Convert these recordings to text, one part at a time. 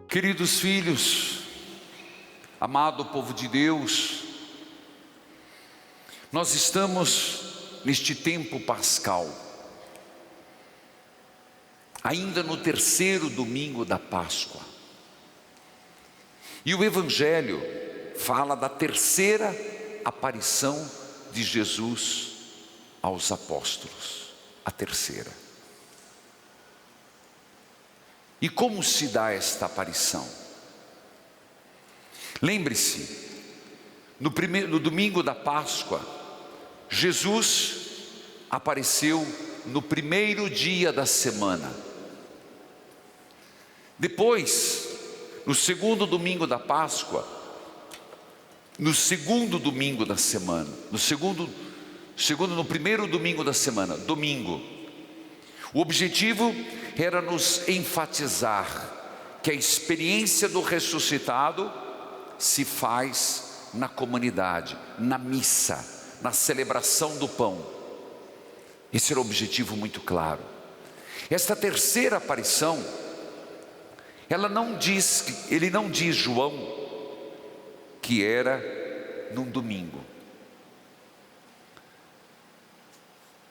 Queridos filhos, amado povo de Deus, nós estamos neste tempo pascal, ainda no terceiro domingo da Páscoa, e o Evangelho fala da terceira aparição de Jesus aos apóstolos, a terceira. E como se dá esta aparição? Lembre-se, no domingo da Páscoa, Jesus apareceu no primeiro dia da semana. Depois, no segundo domingo da Páscoa, no segundo domingo da semana, no primeiro domingo da semana, domingo. O objetivo era nos enfatizar que a experiência do ressuscitado se faz na comunidade, na missa, na celebração do pão. Esse era o objetivo muito claro. Esta terceira aparição, ele não diz, João, que era num domingo.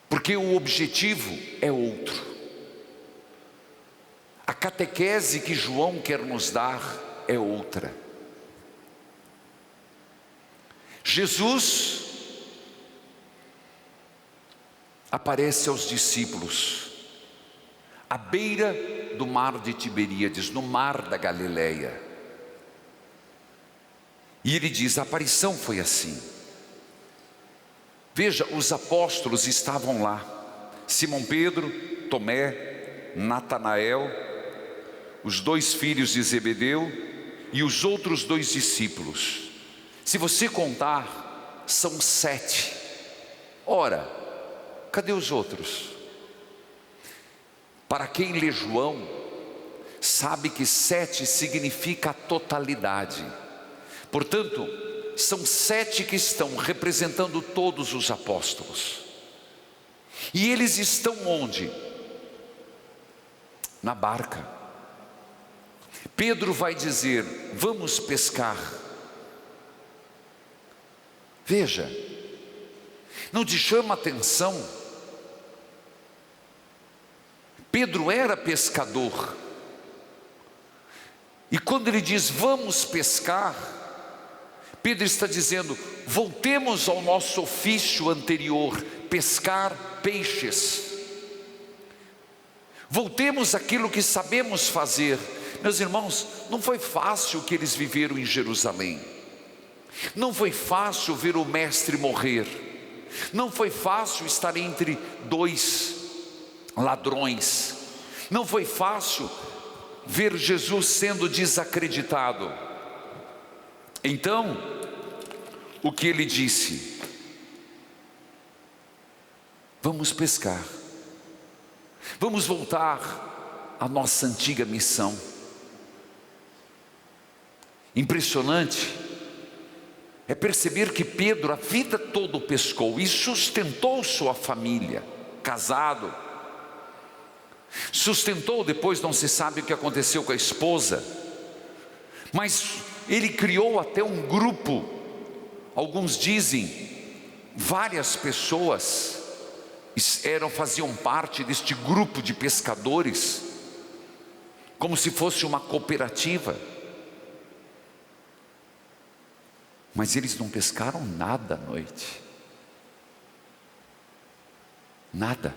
Porque o objetivo é outro. A catequese que João quer nos dar é outra. Jesus aparece aos discípulos à beira do mar de Tiberíades, no mar da Galileia. E ele diz: a aparição foi assim. Veja, os apóstolos estavam lá, Simão Pedro, Tomé, Natanael, os 2 filhos de Zebedeu e os outros 2 discípulos. Se você contar, são 7. Ora, cadê os outros? Para quem lê João, sabe que 7 significa a totalidade. Portanto, são 7 que estão representando todos os apóstolos. E eles estão onde? Na barca. Pedro vai dizer: vamos pescar. Veja, não te chama a atenção? Pedro era pescador. E quando ele diz vamos pescar, Pedro está dizendo: voltemos ao nosso ofício anterior, pescar peixes. Voltemos àquilo que sabemos fazer. Meus irmãos, não foi fácil o que eles viveram em Jerusalém. Não foi fácil ver o mestre morrer. Não foi fácil estar entre 2 ladrões. Não foi fácil ver Jesus sendo desacreditado. Então, o que ele disse? Vamos pescar. Vamos voltar à nossa antiga missão. Impressionante é perceber que Pedro a vida toda pescou e sustentou sua família, casado. Sustentou, depois não se sabe o que aconteceu com a esposa, mas ele criou até um grupo. Alguns dizem, várias pessoas faziam parte deste grupo de pescadores, como se fosse uma cooperativa. Mas eles não pescaram nada à noite. Nada.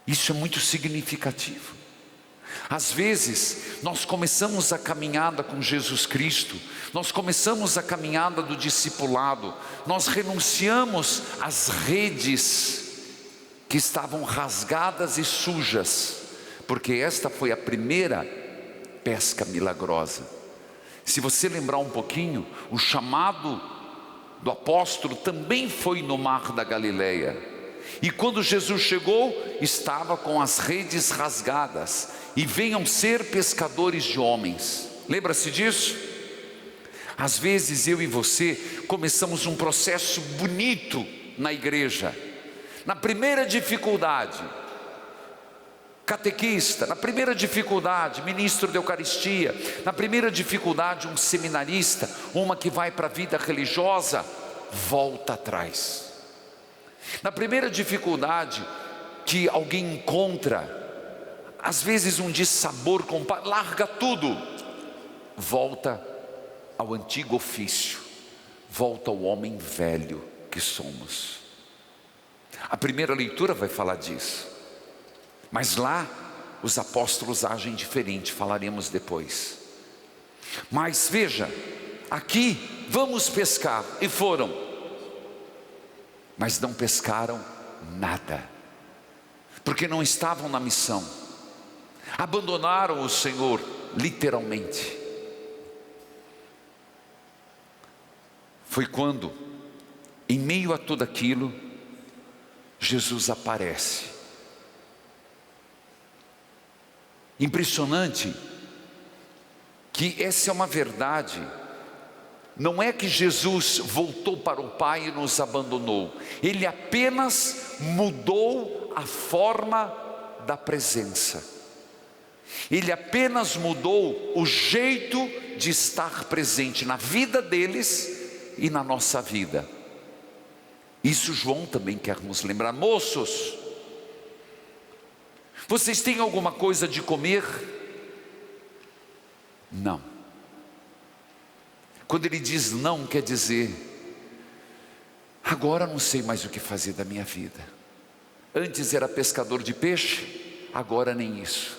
Isso é muito significativo. Às vezes, nós começamos a caminhada com Jesus Cristo, nós começamos a caminhada do discipulado, nós renunciamos às redes que estavam rasgadas e sujas, porque esta foi a primeira pesca milagrosa. Se você lembrar um pouquinho, o chamado do apóstolo também foi no mar da Galileia. E quando Jesus chegou, estava com as redes rasgadas. E venham ser pescadores de homens. Lembra-se disso? Às vezes eu e você começamos um processo bonito na igreja. Na primeira dificuldade, catequista, na primeira dificuldade, ministro da Eucaristia, na primeira dificuldade, um seminarista, uma que vai para a vida religiosa, volta atrás. Na primeira dificuldade que alguém encontra, às vezes um dissabor com o pai, larga tudo, volta ao antigo ofício, volta ao homem velho que somos. A primeira leitura vai falar disso, mas lá os apóstolos agem diferente, falaremos depois. Mas veja, aqui vamos pescar, e foram, mas não pescaram nada, porque não estavam na missão, abandonaram o Senhor, literalmente. Foi quando, em meio a tudo aquilo, Jesus aparece. Impressionante que essa é uma verdade. Não é que Jesus voltou para o Pai e nos abandonou, Ele apenas mudou a forma da presença, Ele apenas mudou o jeito de estar presente na vida deles e na nossa vida. Isso João também quer nos lembrar. Moços, vocês têm alguma coisa de comer? Não. Quando ele diz não, quer dizer, agora não sei mais o que fazer da minha vida. Antes era pescador de peixe, agora nem isso.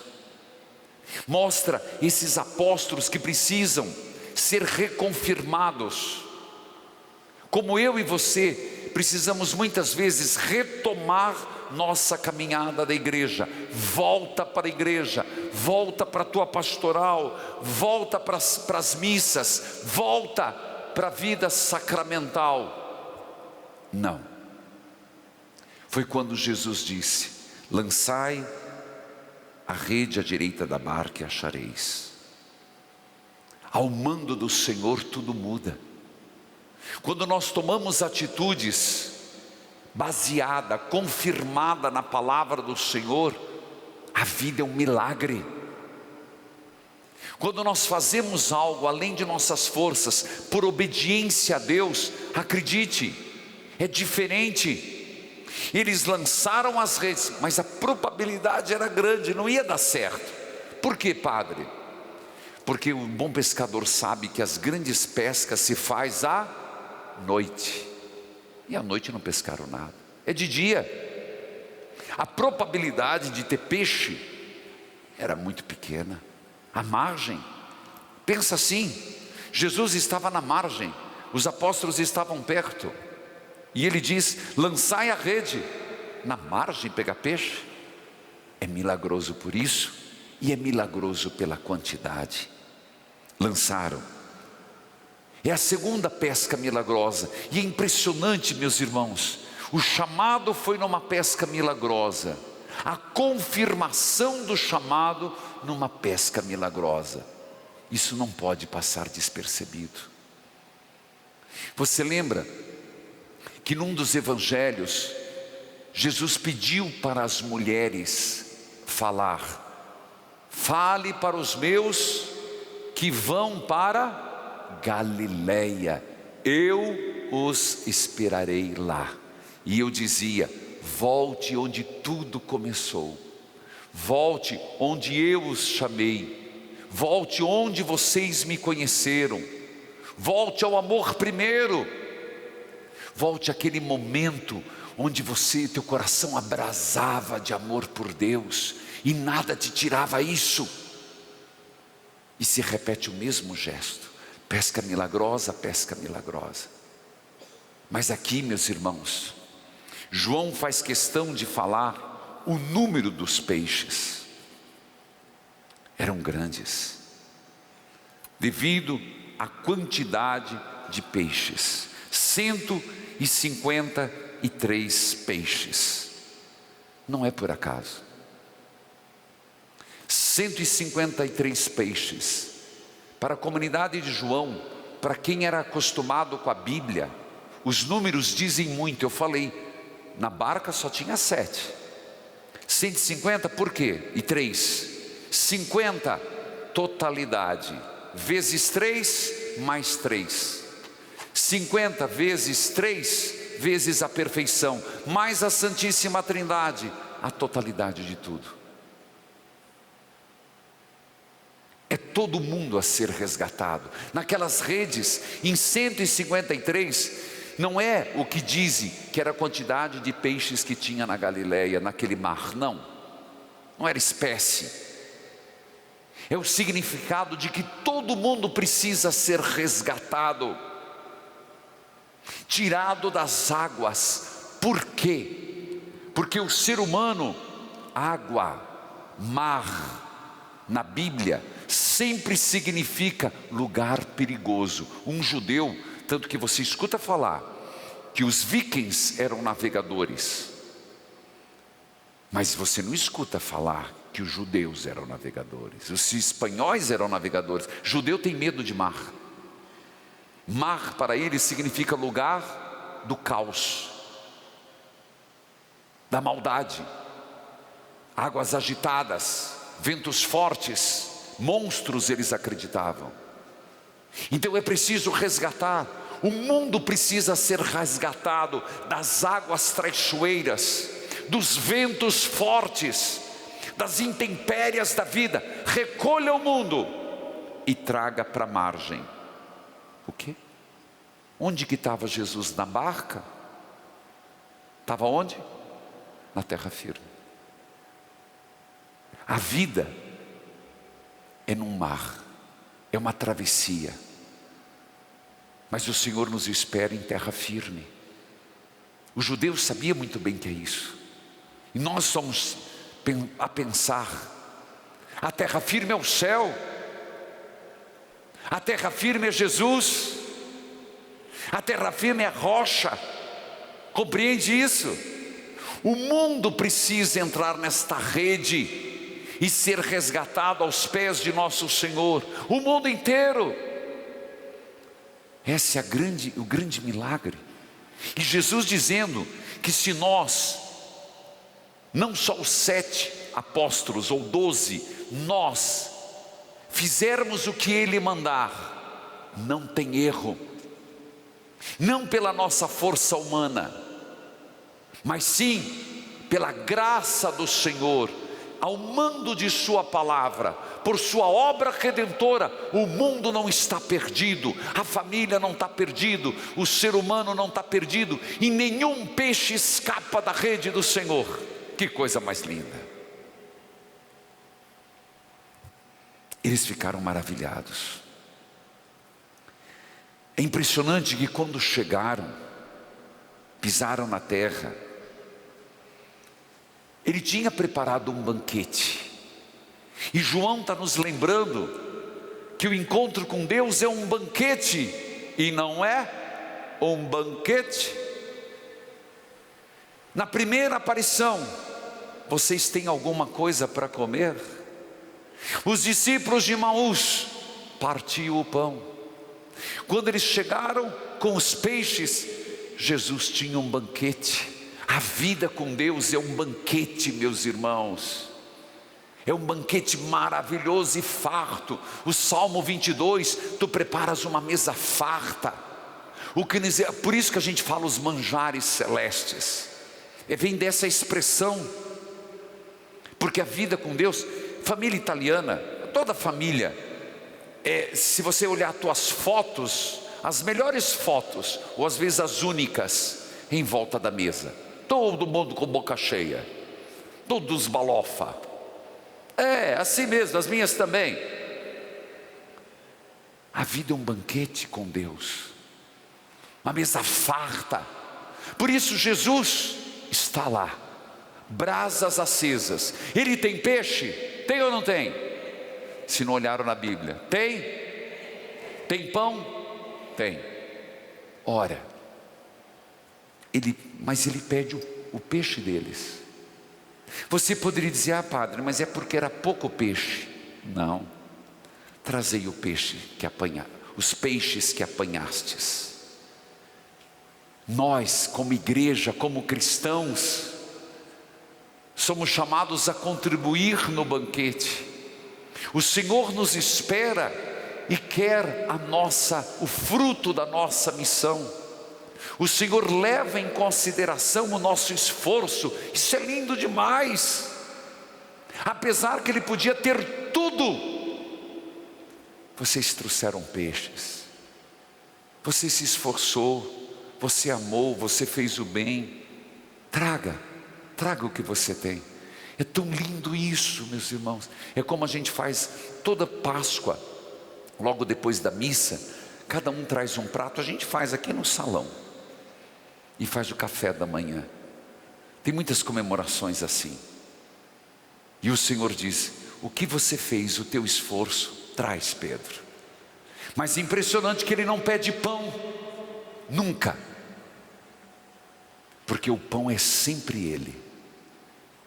Mostra esses apóstolos que precisam ser reconfirmados. Como eu e você precisamos muitas vezes retomar nossa caminhada da igreja. Volta para a igreja, volta para a tua pastoral, volta para as missas, volta para a vida sacramental. Não. Foi quando Jesus disse: lançai a rede à direita da barca e achareis. Ao mando do Senhor tudo muda. Quando nós tomamos atitudes baseada, confirmada na palavra do Senhor, a vida é um milagre. Quando nós fazemos algo além de nossas forças, por obediência a Deus, acredite, é diferente. Eles lançaram as redes, mas a probabilidade era grande, não ia dar certo. Por quê, padre? Porque o bom pescador sabe que as grandes pescas se faz à noite, e à noite não pescaram nada, é de dia. A probabilidade de ter peixe era muito pequena. A margem, pensa assim, Jesus estava na margem, os apóstolos estavam perto, e ele diz: lançai a rede. Na margem pegar peixe, é milagroso por isso, e é milagroso pela quantidade. Lançaram. É a segunda pesca milagrosa, e é impressionante, meus irmãos, o chamado foi numa pesca milagrosa, a confirmação do chamado numa pesca milagrosa. Isso não pode passar despercebido. Você lembra que num dos evangelhos, Jesus pediu para as mulheres falar: fale para os meus que vão para Galileia, eu os esperarei lá. E eu dizia: volte onde tudo começou, volte onde eu os chamei, volte onde vocês me conheceram, volte ao amor primeiro, volte àquele momento onde teu coração abrasava de amor por Deus e nada te tirava isso. E se repete o mesmo gesto. Pesca milagrosa, pesca milagrosa. Mas aqui, meus irmãos, João faz questão de falar o número dos peixes. Eram grandes, devido à quantidade de peixes. 153 peixes. Não é por acaso. 153 peixes. Para a comunidade de João, para quem era acostumado com a Bíblia, os números dizem muito. Eu falei, na barca só tinha 7. 150 por quê? E 3. 50, totalidade. Vezes 3, mais 3. 50 vezes 3, vezes a perfeição. Mais a Santíssima Trindade, a totalidade de tudo. É todo mundo a ser resgatado. Naquelas redes, em 153, não é o que dizem que era a quantidade de peixes que tinha na Galileia, naquele mar, não. Não era espécie. É o significado de que todo mundo precisa ser resgatado, tirado das águas. Por quê? Porque o ser humano, água, mar, na Bíblia, sempre significa lugar perigoso. Um judeu, tanto que você escuta falar que os vikings eram navegadores, mas você não escuta falar que os judeus eram navegadores. Os espanhóis eram navegadores. Judeu tem medo de mar. Mar para eles significa lugar do caos, da maldade, águas agitadas, ventos fortes, monstros eles acreditavam. Então é preciso resgatar. O mundo precisa ser resgatado das águas traiçoeiras, dos ventos fortes, das intempéries da vida. Recolha o mundo e traga para a margem. O quê? Onde que estava Jesus? Na barca? Estava onde? Na terra firme. A vida é num mar, é uma travessia, mas o Senhor nos espera em terra firme. O judeu sabia muito bem que é isso, e nós somos a pensar: a terra firme é o céu, a terra firme é Jesus, a terra firme é a rocha. Compreende isso? O mundo precisa entrar nesta rede e ser resgatado aos pés de nosso Senhor. O mundo inteiro. Esse é o grande milagre. E Jesus dizendo que se nós, não só os 7 apóstolos ou 12, nós fizermos o que Ele mandar, não tem erro. Não pela nossa força humana, mas sim pela graça do Senhor, ao mando de sua palavra, por sua obra redentora. O mundo não está perdido, a família não está perdido, o ser humano não está perdido, e nenhum peixe escapa da rede do Senhor. Que coisa mais linda! Eles ficaram maravilhados. É impressionante que quando chegaram, pisaram na terra, Ele tinha preparado um banquete. E João está nos lembrando que o encontro com Deus é um banquete, e não é um banquete. Na primeira aparição, vocês têm alguma coisa para comer? Os discípulos de Emaús partiam o pão. Quando eles chegaram com os peixes, Jesus tinha um banquete. A vida com Deus é um banquete, meus irmãos. É um banquete maravilhoso e farto. O Salmo 22, tu preparas uma mesa farta. Por isso que a gente fala os manjares celestes. Vem dessa expressão. Porque a vida com Deus, família italiana, toda família, se você olhar as tuas fotos, as melhores fotos, ou às vezes as únicas, em volta da mesa, todo mundo com boca cheia, todos balofa. Assim mesmo, as minhas também. A vida é um banquete com Deus, uma mesa farta. Por isso Jesus está lá, brasas acesas. Ele tem peixe? Tem ou não tem? Se não olharam na Bíblia, tem? Tem pão? Tem. Ora, mas ele pede o peixe deles. Você poderia dizer: padre, mas é porque era pouco peixe. Não, trazei o peixe que os peixes que apanhastes. Nós, como igreja, como cristãos, somos chamados a contribuir no banquete. O Senhor nos espera e quer o fruto da nossa missão. O Senhor leva em consideração o nosso esforço. Isso é lindo demais. Apesar que Ele podia ter tudo, vocês trouxeram peixes, você se esforçou, você amou, você fez o bem. Traga o que você tem. É tão lindo isso, meus irmãos. É como a gente faz toda Páscoa, logo depois da missa, cada um traz um prato. A gente faz aqui no salão e faz o café da manhã. Tem muitas comemorações assim. E o Senhor diz: o que você fez, o teu esforço, traz, Pedro. Mas impressionante que Ele não pede pão, nunca, porque o pão é sempre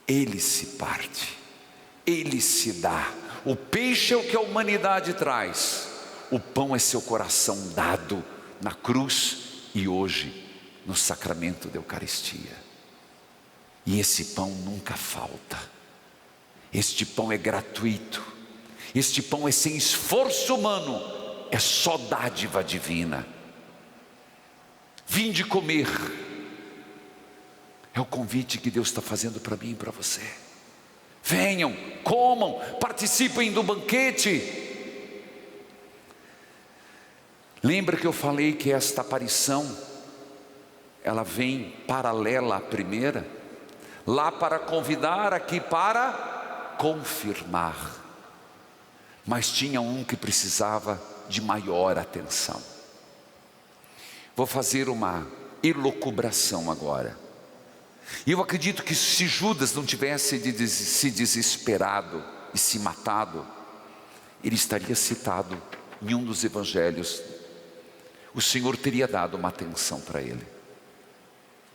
Ele se parte, Ele se dá. O peixe é o que a humanidade traz, o pão é seu coração dado na cruz e hoje no sacramento da Eucaristia. E esse pão nunca falta. Este pão é gratuito, este pão é sem esforço humano, é só dádiva divina. Vinde comer, é o convite que Deus está fazendo para mim e para você. Venham, comam, participem do banquete. Lembra que eu falei que esta aparição, ela vem paralela à primeira? Lá para convidar, aqui para confirmar. Mas tinha um que precisava de maior atenção. Vou fazer uma elucubração agora. E eu acredito que se Judas não tivesse se desesperado e se matado, ele estaria citado em um dos evangelhos. O Senhor teria dado uma atenção para ele,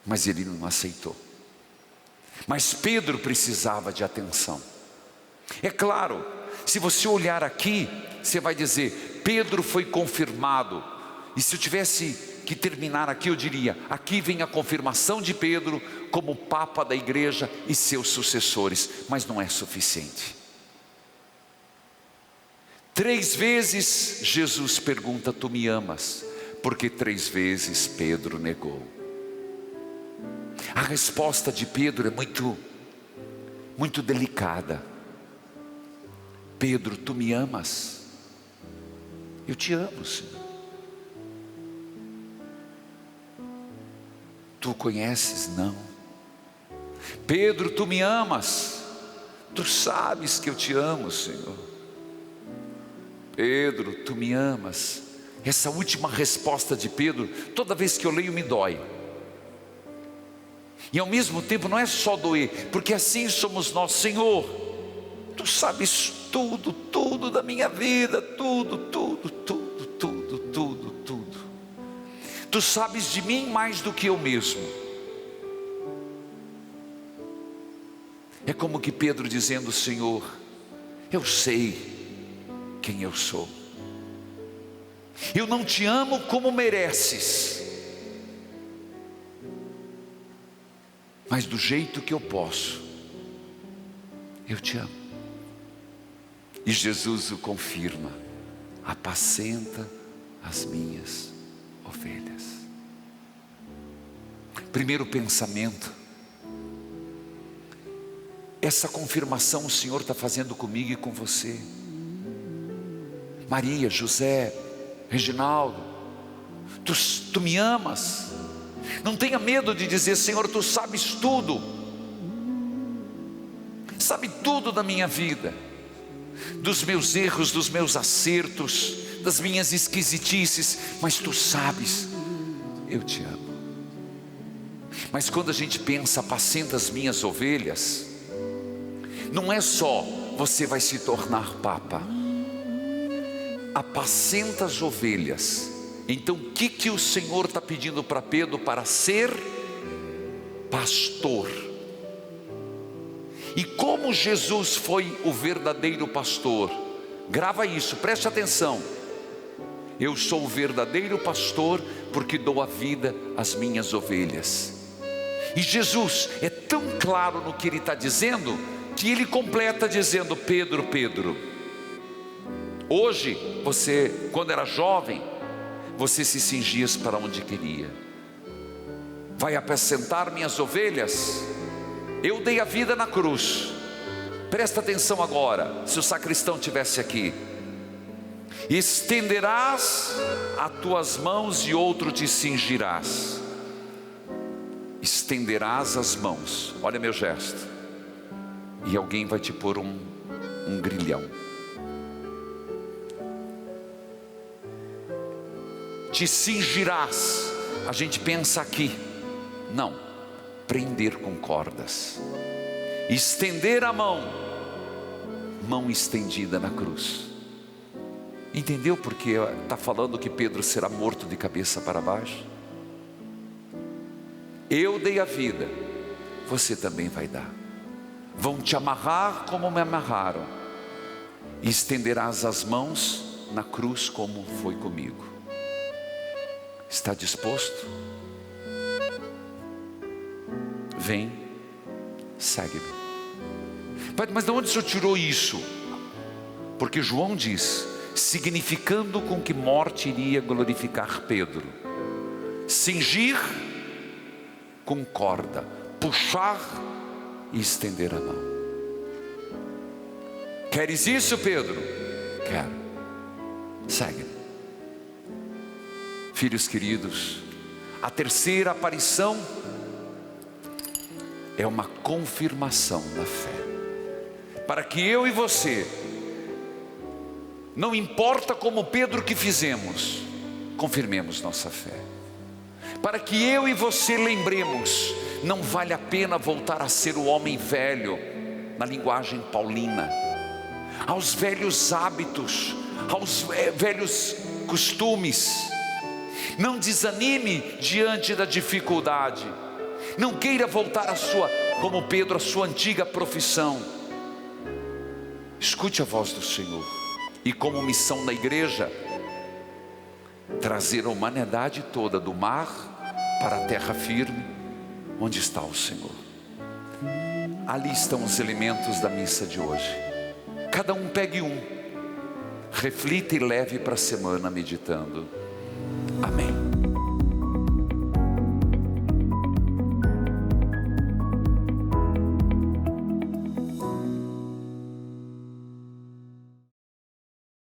mas ele não aceitou. Mas Pedro precisava de atenção. É claro, se você olhar aqui, você vai dizer: Pedro foi confirmado. E se eu tivesse que terminar aqui, eu diria: aqui vem a confirmação de Pedro como Papa da igreja e seus sucessores. Mas não é suficiente. 3 vezes Jesus pergunta: tu me amas? Porque 3 vezes Pedro negou. A resposta de Pedro é muito delicada. Pedro, tu me amas? Eu te amo, Senhor. Tu conheces? Não. Pedro, tu me amas? Tu sabes que eu te amo, Senhor. Pedro, tu me amas? Essa última resposta de Pedro, toda vez que eu leio me dói. E ao mesmo tempo não é só doer, porque assim somos nós. Senhor, tu sabes tudo da minha vida, tudo. Tu sabes de mim mais do que eu mesmo. É como que Pedro dizendo: Senhor, eu sei quem eu sou. Eu não te amo como mereces, mas do jeito que eu posso, eu te amo. E Jesus o confirma: apacenta as minhas ovelhas. Primeiro pensamento: essa confirmação o Senhor está fazendo comigo e com você. Maria, José, Reginaldo, tu me amas? Não tenha medo de dizer: Senhor, tu sabes tudo, sabe tudo da minha vida, dos meus erros, dos meus acertos, das minhas esquisitices, mas tu sabes, eu te amo. Mas quando a gente pensa: apacenta as minhas ovelhas, não é só você vai se tornar Papa. Apacenta as ovelhas. Então o que o Senhor está pedindo para Pedro? Para ser pastor. E como Jesus foi o verdadeiro pastor? Grava isso, preste atenção. Eu sou o verdadeiro pastor porque dou a vida às minhas ovelhas. E Jesus é tão claro no que Ele está dizendo, que Ele completa dizendo: Pedro, Pedro, hoje você, quando era jovem, você se cingia para onde queria. Vai apacentar minhas ovelhas? Eu dei a vida na cruz. Presta atenção agora, se o sacristão tivesse aqui. Estenderás as tuas mãos e outro te cingirás. Estenderás as mãos, olha meu gesto, e alguém vai te pôr um grilhão. Te cingirás, a gente pensa aqui, não, prender com cordas. Estender a mão, mão estendida na cruz. Entendeu porque está falando que Pedro será morto de cabeça para baixo? Eu dei a vida, você também vai dar. Vão te amarrar como me amarraram, e estenderás as mãos na cruz como foi comigo. Está disposto? Vem, segue-me. Mas de onde o senhor tirou isso? Porque João diz: significando com que morte iria glorificar Pedro. Cingir com corda, puxar e estender a mão. Queres isso, Pedro? Quero. Segue. Filhos queridos, a terceira aparição é uma confirmação da fé, para que eu e você, não importa como Pedro que fizemos, confirmemos nossa fé. Para que eu e você lembremos, não vale a pena voltar a ser o homem velho, na linguagem paulina, aos velhos hábitos, aos velhos costumes. Não desanime diante da dificuldade. Não queira voltar à sua, como Pedro, à sua antiga profissão. Escute a voz do Senhor. E como missão na igreja, trazer a humanidade toda do mar para a terra firme, onde está o Senhor. Ali estão os elementos da missa de hoje. Cada um pegue um, reflita e leve para a semana meditando.